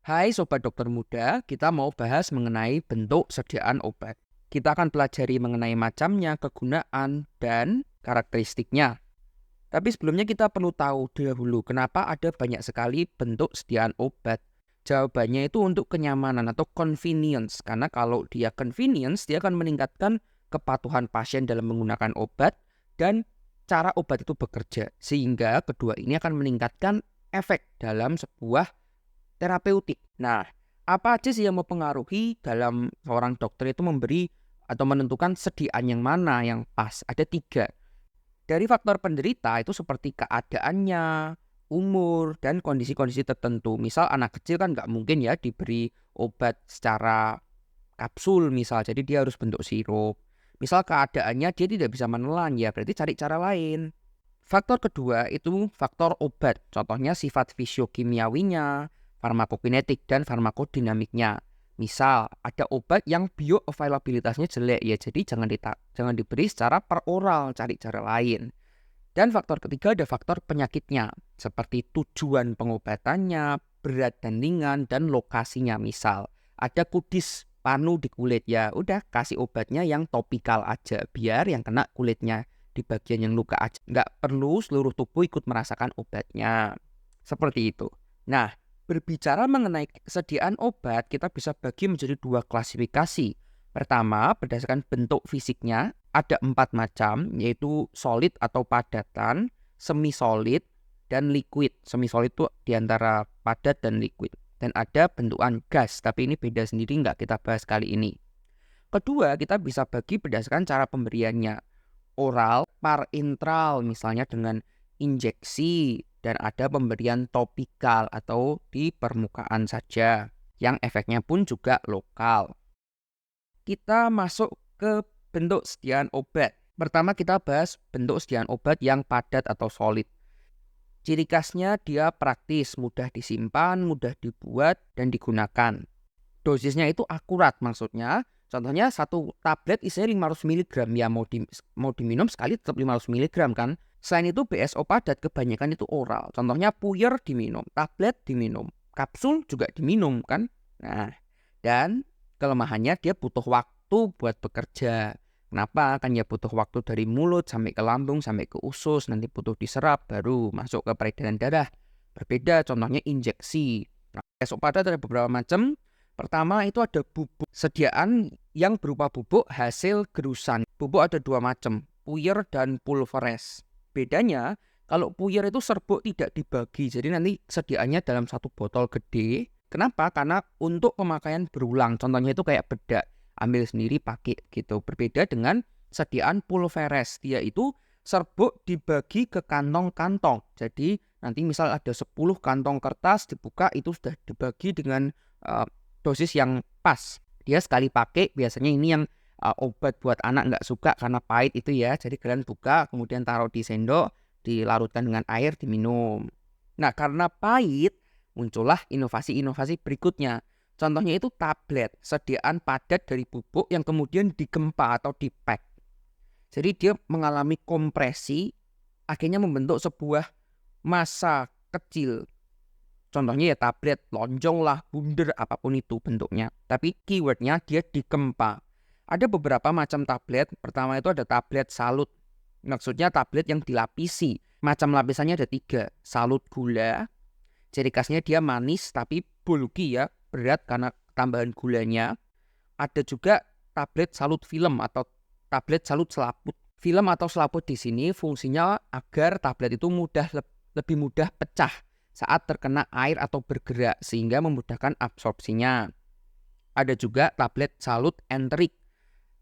Hai Sobat Dokter Muda, kita mau bahas mengenai bentuk sediaan obat. Kita akan pelajari mengenai macamnya, kegunaan, dan karakteristiknya. Tapi sebelumnya kita perlu tahu dahulu kenapa ada banyak sekali bentuk sediaan obat. Jawabannya itu untuk kenyamanan atau convenience. Karena kalau dia convenience, dia akan meningkatkan kepatuhan pasien dalam menggunakan obat dan cara obat itu bekerja. Sehingga kedua ini akan meningkatkan efek dalam sebuah terapeutik. Nah, apa aja sih yang mempengaruhi dalam seorang dokter itu memberi atau menentukan sediaan yang mana yang pas? Ada 3. Dari faktor penderita itu seperti keadaannya, umur, dan kondisi-kondisi tertentu. Misal anak kecil kan nggak mungkin ya diberi obat secara kapsul misal, jadi dia harus bentuk sirup. Misal keadaannya dia tidak bisa menelan, ya berarti cari cara lain. Faktor kedua itu faktor obat, contohnya sifat fisiokimiawinya, farmakokinetik, dan farmakodinamiknya. Misal, ada obat yang bioavailabilitasnya jelek, ya jadi jangan diberi secara peroral, cari cara lain. Dan faktor ketiga ada faktor penyakitnya, seperti tujuan pengobatannya, berat dan ringan, dan lokasinya. Misal, ada kudis panu di kulit, ya udah kasih obatnya yang topikal aja, biar yang kena kulitnya di bagian yang luka aja. Nggak perlu seluruh tubuh ikut merasakan obatnya. Seperti itu. Nah, berbicara mengenai kesediaan obat, kita bisa bagi menjadi 2 klasifikasi. Pertama, berdasarkan bentuk fisiknya, ada 4 macam, yaitu solid atau padatan, semi-solid, dan liquid. Semi-solid itu diantara padat dan liquid. Dan ada bentukan gas, tapi ini beda sendiri, nggak kita bahas kali ini. Kedua, kita bisa bagi berdasarkan cara pemberiannya. Oral, parintral, misalnya dengan injeksi, dan ada pemberian topikal atau di permukaan saja, yang efeknya pun juga lokal. Kita masuk ke bentuk sediaan obat. Pertama kita bahas bentuk sediaan obat yang padat atau solid. Ciri khasnya dia praktis, mudah disimpan, mudah dibuat, dan digunakan. Dosisnya itu akurat maksudnya. Contohnya satu tablet isinya 500 mg ya mau diminum sekali tetap 500 mg kan. Selain itu BSO padat kebanyakan itu oral. Contohnya puyer diminum, tablet diminum, kapsul juga diminum kan. Nah, dan kelemahannya dia butuh waktu buat bekerja. Kenapa? Kan ya butuh waktu dari mulut sampai ke lambung sampai ke usus, nanti butuh diserap baru masuk ke peredaran darah. Berbeda contohnya injeksi. Nah, BSO padat ada beberapa macam. Pertama itu ada bubuk sediaan yang berupa bubuk hasil gerusan. Bubuk ada 2 macam, puyer dan pulveres. Bedanya kalau puyer itu serbuk tidak dibagi, jadi nanti sediaannya dalam satu botol gede. Kenapa? Karena untuk pemakaian berulang. Contohnya itu kayak bedak, ambil sendiri pakai gitu. Berbeda dengan sediaan pulveres, dia itu serbuk dibagi ke kantong-kantong. Jadi nanti misal ada 10 kantong kertas dibuka itu sudah dibagi dengan dosis yang pas. Dia sekali pakai, biasanya ini yang obat buat anak nggak suka karena pahit itu ya. Jadi kalian buka, kemudian taruh di sendok, dilarutkan dengan air, diminum. Nah, karena pahit, muncullah inovasi-inovasi berikutnya. Contohnya itu tablet, sediaan padat dari bubuk yang kemudian digempa atau dipack. Jadi dia mengalami kompresi, akhirnya membentuk sebuah massa kecil. Contohnya ya tablet, lonjong lah, bundar, apapun itu bentuknya. Tapi keywordnya dia digempa. Ada beberapa macam tablet. Pertama itu ada tablet salut. Maksudnya tablet yang dilapisi. Macam lapisannya ada 3. Salut gula. Ciri khasnya dia manis tapi bulky ya. Berat karena tambahan gulanya. Ada juga tablet salut film atau tablet salut selaput. Film atau selaput di sini fungsinya agar tablet itu lebih mudah pecah saat terkena air atau bergerak sehingga memudahkan absorpsinya. Ada juga tablet salut enterik.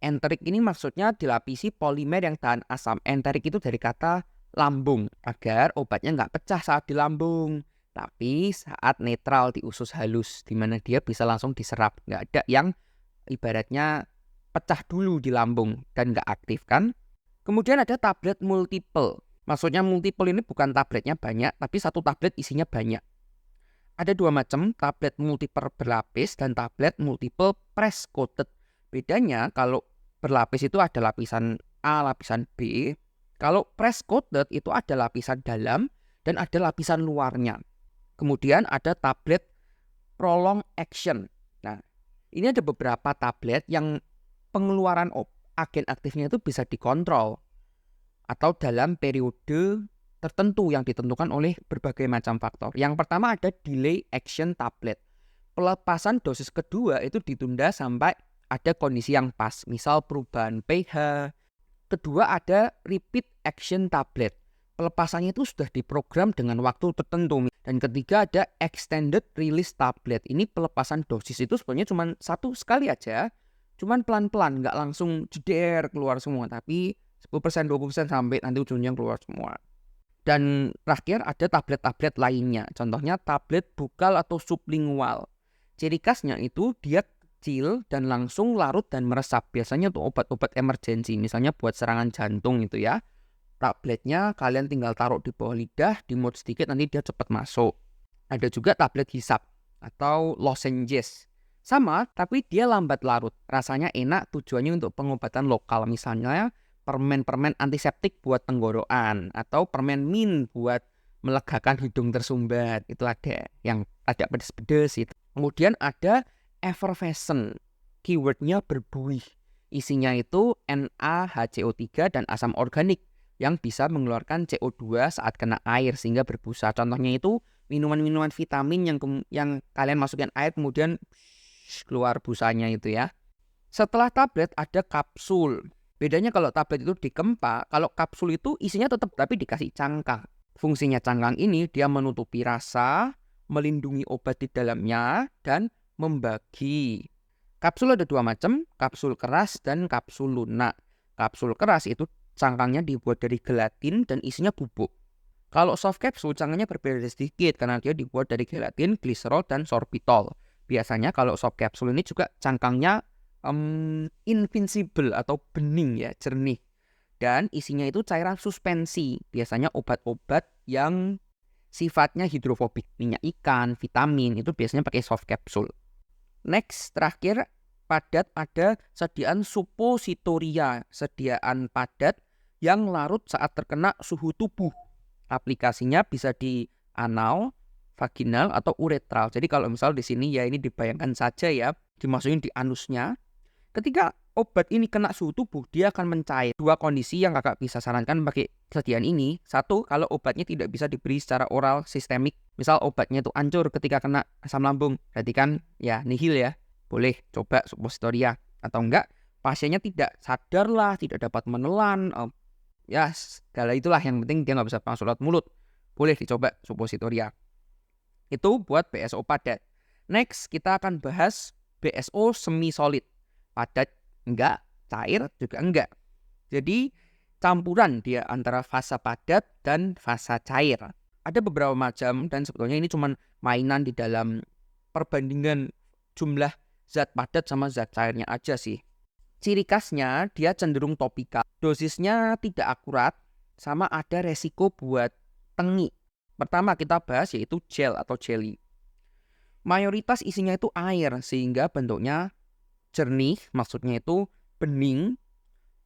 Enterik ini maksudnya dilapisi polimer yang tahan asam. Enterik itu dari kata lambung, agar obatnya nggak pecah saat di lambung, tapi saat netral di usus halus, di mana dia bisa langsung diserap. Nggak ada yang ibaratnya pecah dulu di lambung dan nggak aktif kan. Kemudian ada tablet multiple. Maksudnya multiple ini bukan tabletnya banyak, tapi satu tablet isinya banyak. Ada 2 macam, tablet multiple berlapis dan tablet multiple press coated. Bedanya kalau berlapis itu ada lapisan A, lapisan B. Kalau press coated itu ada lapisan dalam dan ada lapisan luarnya. Kemudian ada tablet prolong action. Nah, ini ada beberapa tablet yang pengeluaran agen aktifnya itu bisa dikontrol atau dalam periode tertentu yang ditentukan oleh berbagai macam faktor. Yang pertama ada delay action tablet. Pelepasan dosis kedua itu ditunda sampai ada kondisi yang pas, misal perubahan pH. Kedua ada repeat action tablet. Pelepasannya itu sudah diprogram dengan waktu tertentu. Dan ketiga ada extended release tablet. Ini pelepasan dosis itu sebenarnya cuma satu sekali aja, cuman pelan-pelan, nggak langsung jeder keluar semua, tapi 10%, 20% sampai nanti ujungnya keluar semua. Dan terakhir ada tablet-tablet lainnya. Contohnya tablet bukal atau sublingual. Ciri khasnya itu dia kecil dan langsung larut dan meresap. Biasanya untuk obat-obat emergensi, misalnya buat serangan jantung itu ya. Tabletnya kalian tinggal taruh di bawah lidah, dimut sedikit nanti dia cepat masuk. Ada juga tablet hisap atau lozenges. Sama, tapi dia lambat larut. Rasanya enak, tujuannya untuk pengobatan lokal. Misalnya permen-permen antiseptik buat tenggorokan atau permen mint buat melegakan hidung tersumbat. Itu ada yang ada pedes-pedes itu. Kemudian ada effervescent, keywordnya berbuih. Isinya itu NaHCO3 dan asam organik yang bisa mengeluarkan CO2 saat kena air sehingga berbusa. Contohnya itu minuman-minuman vitamin yang kalian masukin air kemudian keluar busanya itu ya. Setelah tablet ada kapsul. Bedanya kalau tablet itu dikempa, kalau kapsul itu isinya tetap tapi dikasih cangkang. Fungsinya cangkang ini dia menutupi rasa, melindungi obat di dalamnya, dan membagi. Kapsul ada dua macam, kapsul keras dan kapsul lunak. Kapsul keras itu cangkangnya dibuat dari gelatin dan isinya bubuk. Kalau soft capsule cangkangnya berbeda sedikit karena dia dibuat dari gelatin, gliserol, dan sorbitol. Biasanya kalau soft capsule ini juga cangkangnya invincible atau bening ya, jernih. Dan isinya itu cairan suspensi, biasanya obat-obat yang sifatnya hidrofobik, minyak ikan, vitamin, itu biasanya pakai soft capsule. Next, terakhir, padat ada sediaan suppositoria, sediaan padat yang larut saat terkena suhu tubuh. Aplikasinya bisa di anal, vaginal, atau uretral. Jadi kalau misal di sini ya ini dibayangkan saja ya, dimasukin di anusnya. Ketika obat ini kena suhu tubuh, dia akan mencair. Dua kondisi yang kakak bisa sarankan pakai sediaan ini. Satu, kalau obatnya tidak bisa diberi secara oral sistemik. Misal obatnya itu hancur ketika kena asam lambung. Berarti kan ya nihil ya. Boleh coba suppositoria. Atau enggak, pasiennya tidak sadar lah, tidak dapat menelan. Ya segala itulah, yang penting dia nggak bisa masuk lewat mulut. Boleh dicoba suppositoria. Itu buat BSO padat. Next, kita akan bahas BSO semi solid. Padat enggak, cair juga enggak. Jadi campuran dia antara fasa padat dan fasa cair. Ada beberapa macam dan sebetulnya ini cuma mainan di dalam perbandingan jumlah zat padat sama zat cairnya aja sih. Ciri khasnya dia cenderung topikal, dosisnya tidak akurat, sama ada resiko buat tengi. Pertama kita bahas yaitu gel atau jelly. Mayoritas isinya itu air sehingga bentuknya jernih, maksudnya itu bening.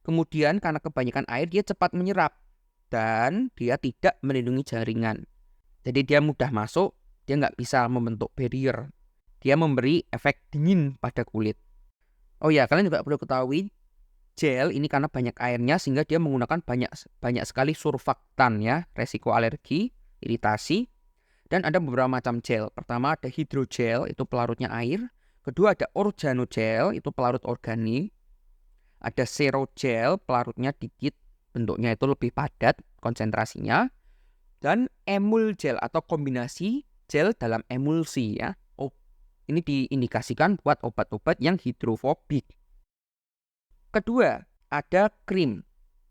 Kemudian karena kebanyakan air dia cepat menyerap dan dia tidak melindungi jaringan. Jadi dia mudah masuk, dia nggak bisa membentuk barrier. Dia memberi efek dingin pada kulit. Oh ya, kalian juga perlu ketahui gel ini karena banyak airnya sehingga dia menggunakan banyak sekali surfaktan ya, resiko alergi, iritasi. Dan ada beberapa macam gel. Pertama ada hidrogel, itu pelarutnya air. Kedua ada organogel, itu pelarut organik. Ada serogel, pelarutnya dikit, bentuknya itu lebih padat konsentrasinya. Dan emulgel atau kombinasi gel dalam emulsi ya. Ini diindikasikan buat obat-obat yang hidrofobik. Kedua, ada krim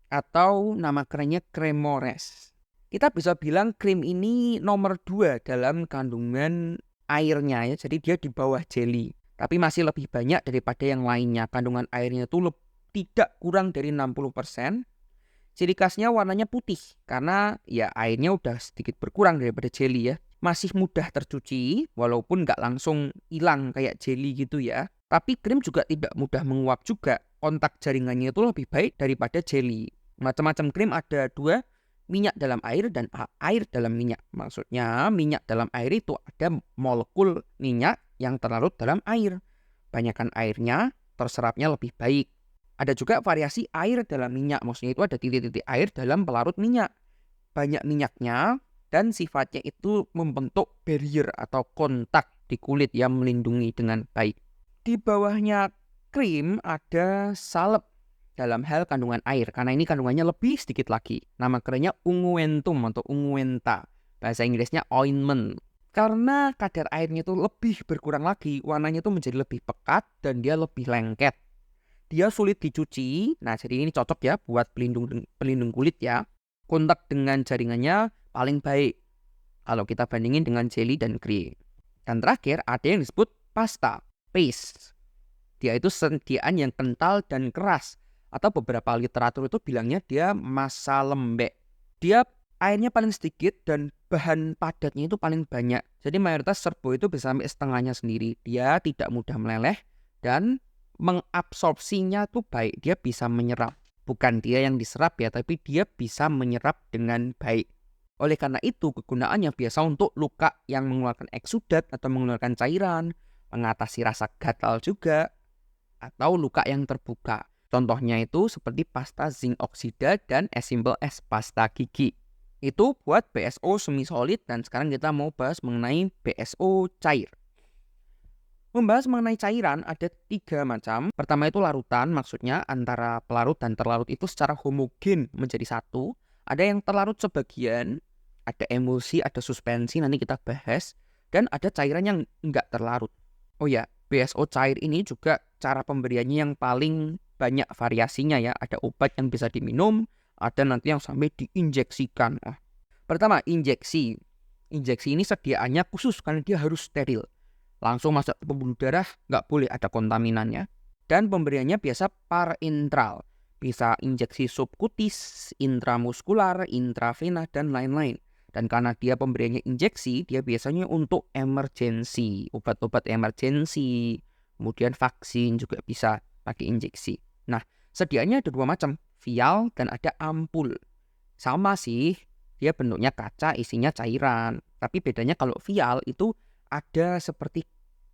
atau nama kerennya Cremores. Kita bisa bilang krim ini nomor 2 dalam kandungan airnya ya. Jadi dia di bawah jelly. Tapi masih lebih banyak daripada yang lainnya. Kandungan airnya itu tidak kurang dari 60%. Ciri khasnya warnanya putih. Karena ya airnya udah sedikit berkurang daripada jelly ya. Masih mudah tercuci. Walaupun nggak langsung hilang kayak jelly gitu ya. Tapi krim juga tidak mudah menguap juga. Kontak jaringannya itu lebih baik daripada jelly. Macam-macam krim ada 2. minyak dalam air dan air dalam minyak. Maksudnya minyak dalam air itu ada molekul minyak yang terlarut dalam air. Banyakkan airnya, terserapnya lebih baik. Ada juga variasi air dalam minyak. Maksudnya itu ada titik-titik air dalam pelarut minyak. Banyak minyaknya dan sifatnya itu membentuk barrier atau kontak di kulit yang melindungi dengan baik. Di bawahnya krim ada salep dalam hal kandungan air, karena ini kandungannya lebih sedikit lagi. Nama kerennya unguentum atau unguenta. Bahasa Inggrisnya ointment. Karena kadar airnya itu lebih berkurang lagi, warnanya itu menjadi lebih pekat dan dia lebih lengket. Dia sulit dicuci, nah jadi ini cocok ya buat pelindung kulit ya. Kontak dengan jaringannya paling baik kalau kita bandingin dengan jelly dan krim. Dan terakhir ada yang disebut pasta, paste. Dia itu sediaan yang kental dan keras. Atau beberapa literatur itu bilangnya dia massa lembek. Dia airnya paling sedikit dan bahan padatnya itu paling banyak. Jadi mayoritas serbo itu bisa sampai setengahnya sendiri. Dia tidak mudah meleleh dan mengabsorpsinya tuh baik. Dia bisa menyerap. Bukan dia yang diserap ya, tapi dia bisa menyerap dengan baik. Oleh karena itu kegunaannya biasa untuk luka yang mengeluarkan eksudat atau mengeluarkan cairan, mengatasi rasa gatal juga, atau luka yang terbuka. Contohnya itu seperti pasta zinc oksida dan as simple as pasta gigi. Itu buat BSO semi solid dan sekarang kita mau bahas mengenai BSO cair. Membahas mengenai cairan ada 3 macam. Pertama itu larutan, maksudnya antara pelarut dan terlarut itu secara homogen menjadi satu. Ada yang terlarut sebagian, ada emulsi, ada suspensi, nanti kita bahas. Dan ada cairan yang enggak terlarut. Oh ya, BSO cair ini juga cara pemberiannya yang paling banyak variasinya ya. Ada obat yang bisa diminum, ada nanti yang sampai diinjeksikan. Pertama, injeksi. Injeksi ini sediaannya khusus karena dia harus steril. Langsung masuk ke pembuluh darah, nggak boleh ada kontaminannya. Dan pemberiannya biasa parentral. Bisa injeksi subkutis, intramuskular, intravena, dan lain-lain. Dan karena dia pemberiannya injeksi, dia biasanya untuk emergensi, obat-obat emergensi, kemudian vaksin juga bisa pakai injeksi. Nah, sediaannya ada 2 macam, vial dan ada ampul. Sama sih, dia bentuknya kaca, isinya cairan. Tapi bedanya kalau vial itu ada seperti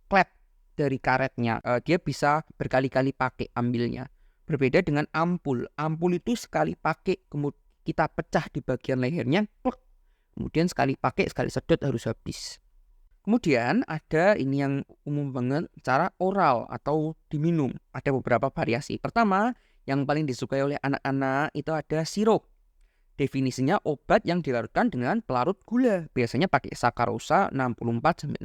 klep dari karetnya. Dia bisa berkali-kali pakai ambilnya. Berbeda dengan ampul. Ampul itu sekali pakai, kemudian kita pecah di bagian lehernya, plek. Kemudian sekali pakai, sekali sedot harus habis. Kemudian ada ini yang umum banget, cara oral atau diminum. Ada beberapa variasi. Pertama, yang paling disukai oleh anak-anak itu ada sirup. Definisinya obat yang dilarutkan dengan pelarut gula. Biasanya pakai sakarosa 64-66%.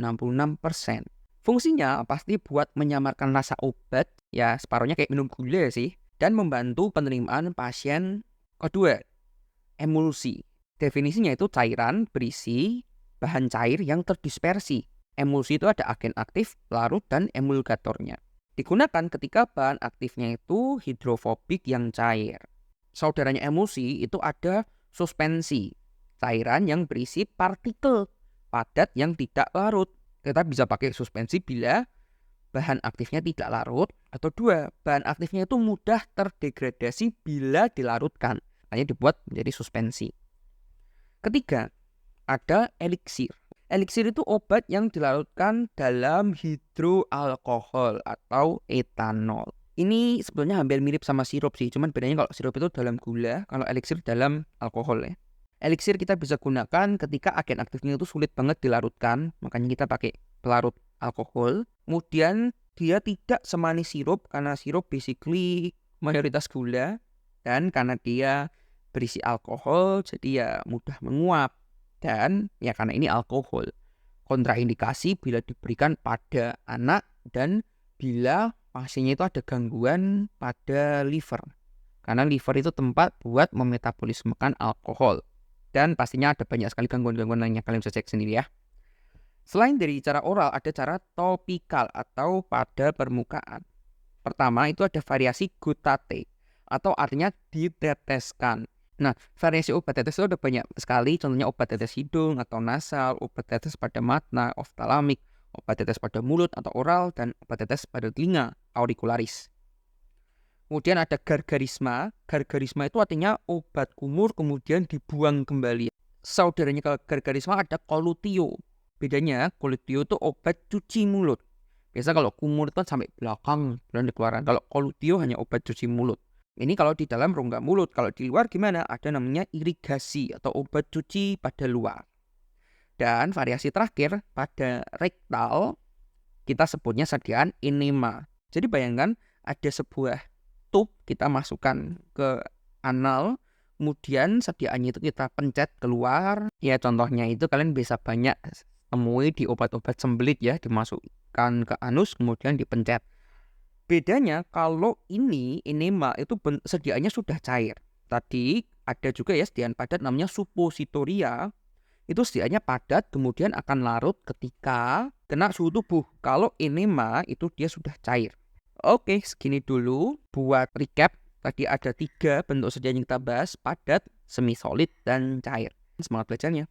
Fungsinya pasti buat menyamarkan rasa obat, ya separuhnya kayak minum gula sih. Dan membantu penerimaan pasien. Kedua, emulsi. Definisinya itu cairan berisi bahan cair yang terdispersi. Emulsi itu ada agen aktif, pelarut, dan emulgatornya. Digunakan ketika bahan aktifnya itu hidrofobik yang cair. Saudaranya emulsi itu ada suspensi, cairan yang berisi partikel padat yang tidak larut. Kita bisa pakai suspensi bila bahan aktifnya tidak larut, atau 2, bahan aktifnya itu mudah terdegradasi bila dilarutkan. Hanya dibuat menjadi suspensi. Ketiga, ada eliksir. Eliksir itu obat yang dilarutkan dalam hidroalkohol atau etanol. Ini sebenarnya hampir mirip sama sirup sih, cuman bedanya kalau sirup itu dalam gula, kalau eliksir dalam alkohol ya. Eliksir kita bisa gunakan ketika agen aktifnya itu sulit banget dilarutkan, makanya kita pakai pelarut alkohol. Kemudian dia tidak semanis sirup karena sirup basically mayoritas gula, dan karena dia berisi alkohol jadi ya mudah menguap. Dan ya karena ini alkohol. Kontraindikasi bila diberikan pada anak dan bila pasiennya itu ada gangguan pada liver. Karena liver itu tempat buat memetabolismekan alkohol. Dan pastinya ada banyak sekali gangguan-gangguan lainnya, kalian bisa cek sendiri ya. Selain dari cara oral, ada cara topikal atau pada permukaan. Pertama itu ada variasi gutate atau artinya diteteskan. Nah, variasi obat tetes itu ada banyak sekali, contohnya obat tetes hidung atau nasal, obat tetes pada mata, oftalmik, obat tetes pada mulut atau oral, dan obat tetes pada telinga, auricularis. Kemudian ada gargarisma. Gargarisma itu artinya obat kumur kemudian dibuang kembali. Saudaranya ke gargarisma ada kolutio. Bedanya kolutio itu obat cuci mulut. Biasa kalau kumur itu kan sampai belakang dan dikeluarkan. Kalau kolutio hanya obat cuci mulut. Ini kalau di dalam rongga mulut. Kalau di luar gimana? Ada namanya irigasi atau obat cuci pada luar. Dan variasi terakhir pada rektal kita sebutnya sediaan enema. Jadi bayangkan ada sebuah tube kita masukkan ke anal, kemudian sediaannya itu kita pencet keluar. Ya contohnya itu kalian bisa banyak temui di obat-obat sembelit ya, dimasukkan ke anus kemudian dipencet. Bedanya kalau ini enema itu sediaannya sudah cair. Tadi ada juga ya sediaan padat namanya suppositoria. Itu sediaannya padat kemudian akan larut ketika kena suhu tubuh. Kalau enema itu dia sudah cair. Oke, segini dulu buat recap. Tadi ada 3 bentuk sediaan yang kita bahas, padat, semi solid, dan cair. Semangat belajarnya.